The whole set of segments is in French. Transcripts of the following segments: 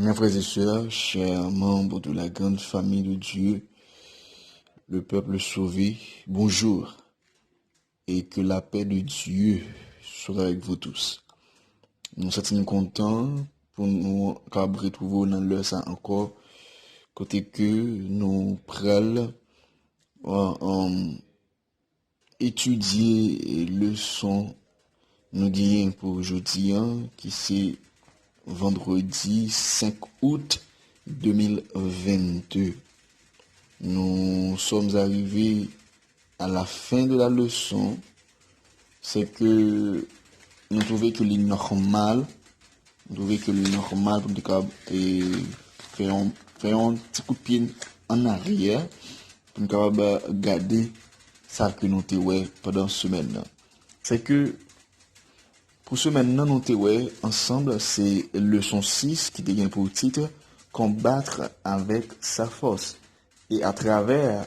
Mes frères et sœurs, chers membres de la grande famille de Dieu, le peuple sauvé, bonjour et que la paix de Dieu soit avec vous tous. Nous sommes contents pour nous retrouver dans l'heure ça encore, côté que nous prenons étudier leçon nous disons pour aujourd'hui, qui c'est vendredi 5 août 2022. Nous sommes arrivés à la fin de la leçon. C'est que nous trouvons que le normal, pour faire un petit coup de pied en arrière, pour nous capable garder ça que nous avons pendant la semaine. C'est que pour ce maintenant, nous avons ensemble, c'est leçon 6 qui devient pour titre combattre avec sa force. Et à travers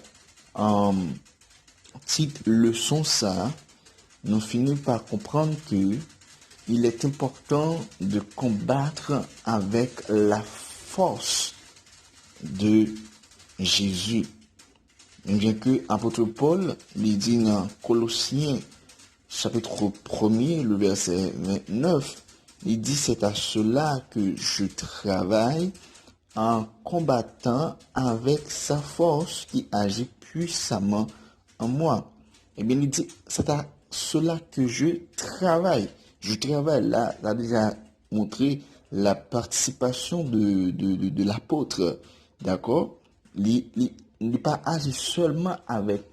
titre leçon ça, nous finissons par comprendre que il est important de combattre avec la force de Jésus. Bien que apôtre Paul lui dit dans Colossiens chapitre 1er, le verset 29, il dit c'est à cela que je travaille en combattant avec sa force qui agit puissamment en moi. Eh bien, il dit c'est à cela que je travaille. Je travaille là, il a déjà montré la participation de l'apôtre. D'accord? Il n'est pas agi seulement avec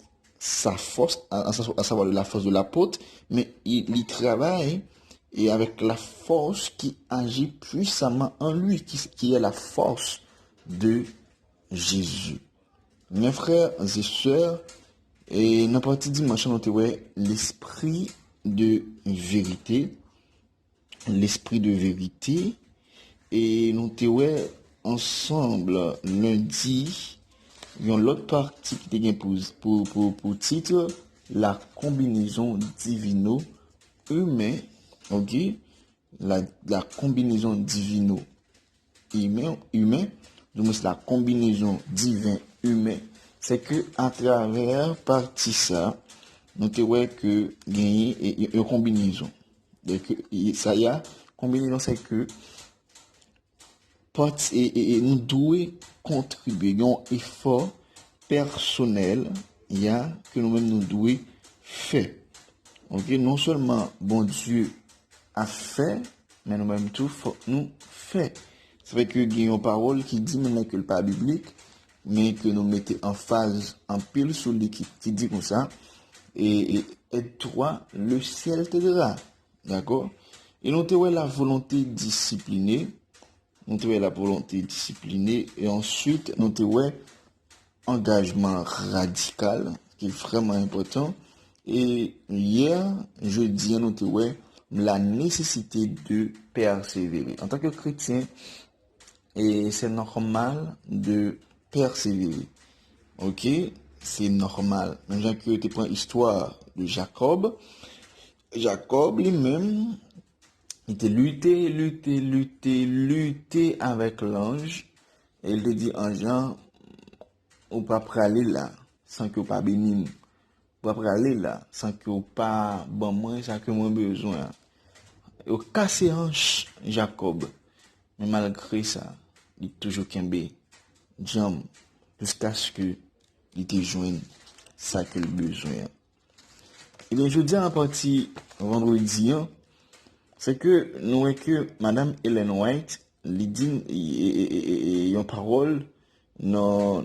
sa force, à savoir la force de l'apôtre, mais il travaille et avec la force qui agit puissamment en lui, qui est la force de Jésus. Mes frères et sœurs, et n'importe dimanche, on a l'esprit de vérité, et nous avons ensemble lundi. Il y a l'autre partie qui est pour titre la combinaison divino-humain. Ok? La combinaison divino-humain. Donc, c'est la combinaison divin-humain. C'est que à travers partie ça, nous avons que gagner une combinaison. Donc, ça y a, combinaison, c'est que et nous devons contribuer à un effort personnel que nous-mêmes nous devons faire. Okay? Non seulement bon Dieu a fait, mais nous-mêmes tout nous fait. C'est vrai que il y a une parole qui dit maintenant que le pas biblique, mais que nous mettons en phase en pile sur l'équipe qui dit comme ça, et aide-toi, le ciel t'aidera. D'accord? Et nous avons la volonté disciplinée. Nous avons la volonté disciplinée et ensuite nous avons engagement radical qui est vraiment important. Et hier, jeudi, nous avons la nécessité de persévérer. En tant que chrétien, et c'est normal de persévérer. Ok? C'est normal. Maintenant que tu prends l'histoire de Jacob, Jacob lui-même, il te lutté avec l'ange. Et il te dit, ange, ou pas aller là, sans que ou pas béni. Ou pas aller là, sans que ou pas bon moi, ça que moi besoin. Ou cassé hanche Jacob. Mais malgré ça, il est toujours kembe. Jam, jusqu'à ce que il te joigne ça que le besoin. Et bien, je dis en partie vendredi, c'est que nous voyons que Madame Ellen White lui dit une parole dans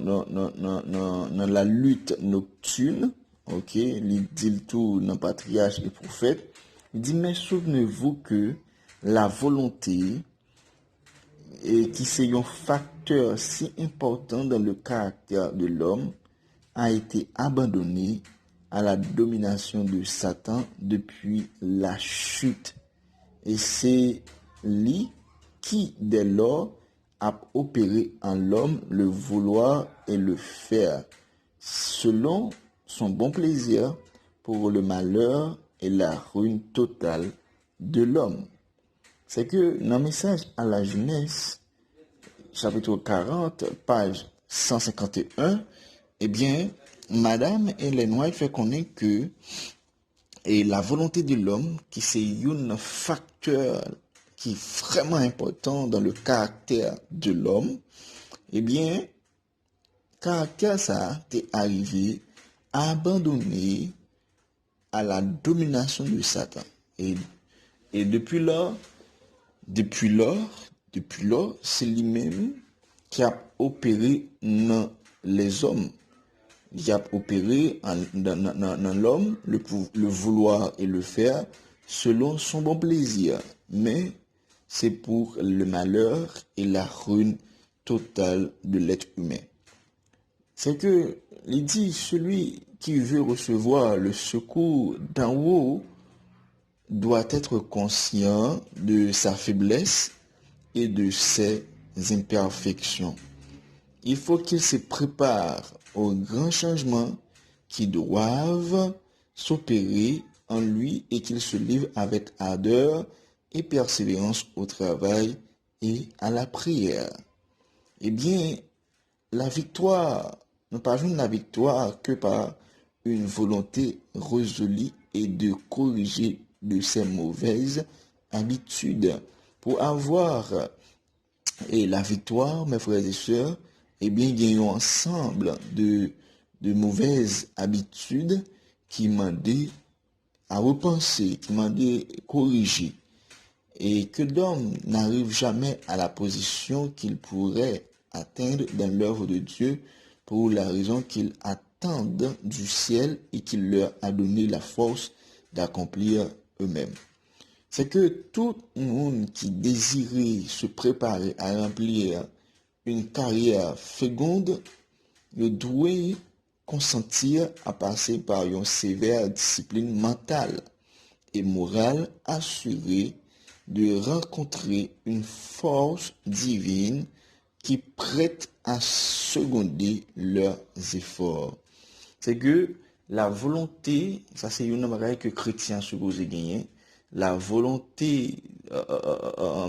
la lutte nocturne, ok, il dit tout dans patriarche et prophète, il dit mais souvenez-vous que la volonté qui c'est un facteur si important dans le caractère de l'homme a été abandonnée à la domination de Satan depuis la chute. Et c'est lui qui, dès lors, a opéré en l'homme le vouloir et le faire, selon son bon plaisir, pour le malheur et la ruine totale de l'homme. C'est que dans le message à la jeunesse, chapitre 40, page 151, eh bien, Madame Ellen White fait connaître que et la volonté de l'homme, qui c'est un facteur qui est vraiment important dans le caractère de l'homme, eh bien, caractère ça t'est arrivé à abandonner à la domination de Satan. Et depuis lors, c'est lui-même qui a opéré dans les hommes. Il a opéré dans l'homme le vouloir et le faire selon son bon plaisir. Mais c'est pour le malheur et la ruine totale de l'être humain. C'est que, il dit, celui qui veut recevoir le secours d'en haut doit être conscient de sa faiblesse et de ses imperfections. Il faut qu'il se prépare aux grands changements qui doivent s'opérer en lui et qu'il se livre avec ardeur et persévérance au travail et à la prière. Eh bien, la victoire, nous ne parlons de la victoire que par une volonté résolue et de corriger de ses mauvaises habitudes. Pour avoir la victoire, mes frères et sœurs, eh bien, il y a un ensemble de mauvaises habitudes qui m'aident à repenser, qui m'aident à corriger. Et que l'homme n'arrive jamais à la position qu'il pourrait atteindre dans l'œuvre de Dieu pour la raison qu'ils attendent du ciel et qu'il leur a donné la force d'accomplir eux-mêmes. C'est que tout le monde qui désirait se préparer à remplir une carrière féconde, il doit consentir à passer par une sévère discipline mentale et morale assurée de rencontrer une force divine qui prête à seconder leurs efforts. C'est que la volonté, ça c'est une chose que chrétiens supposent gagner, la volonté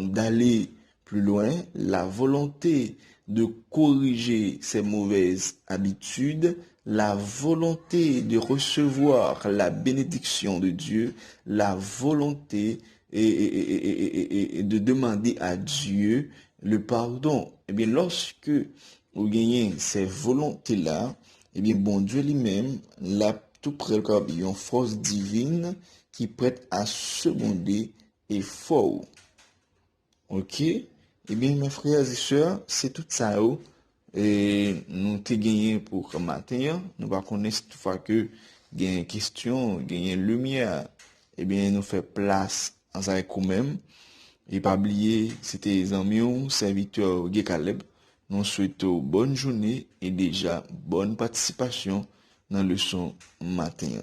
d'aller plus loin, la volonté de corriger ses mauvaises habitudes, la volonté de recevoir la bénédiction de Dieu, la volonté et de demander à Dieu le pardon. Eh bien, lorsque vous gagnez ces volontés-là, eh bien, bon Dieu lui-même, l'a tout près une force divine qui prête à seconder et fort. Ok? Eh bien, mes frères et sœurs, c'est tout ça. Et nous t'ai gagné pour ce matin. Nous va connaître cette fois que il y a une question, il y a une lumière. Eh bien, nous fait place avec nous-mêmes. Et pas oublier, c'était les amis, serviteur Guy Caleb. Nous souhaitons bonne journée et déjà bonne participation dans le leçon matin.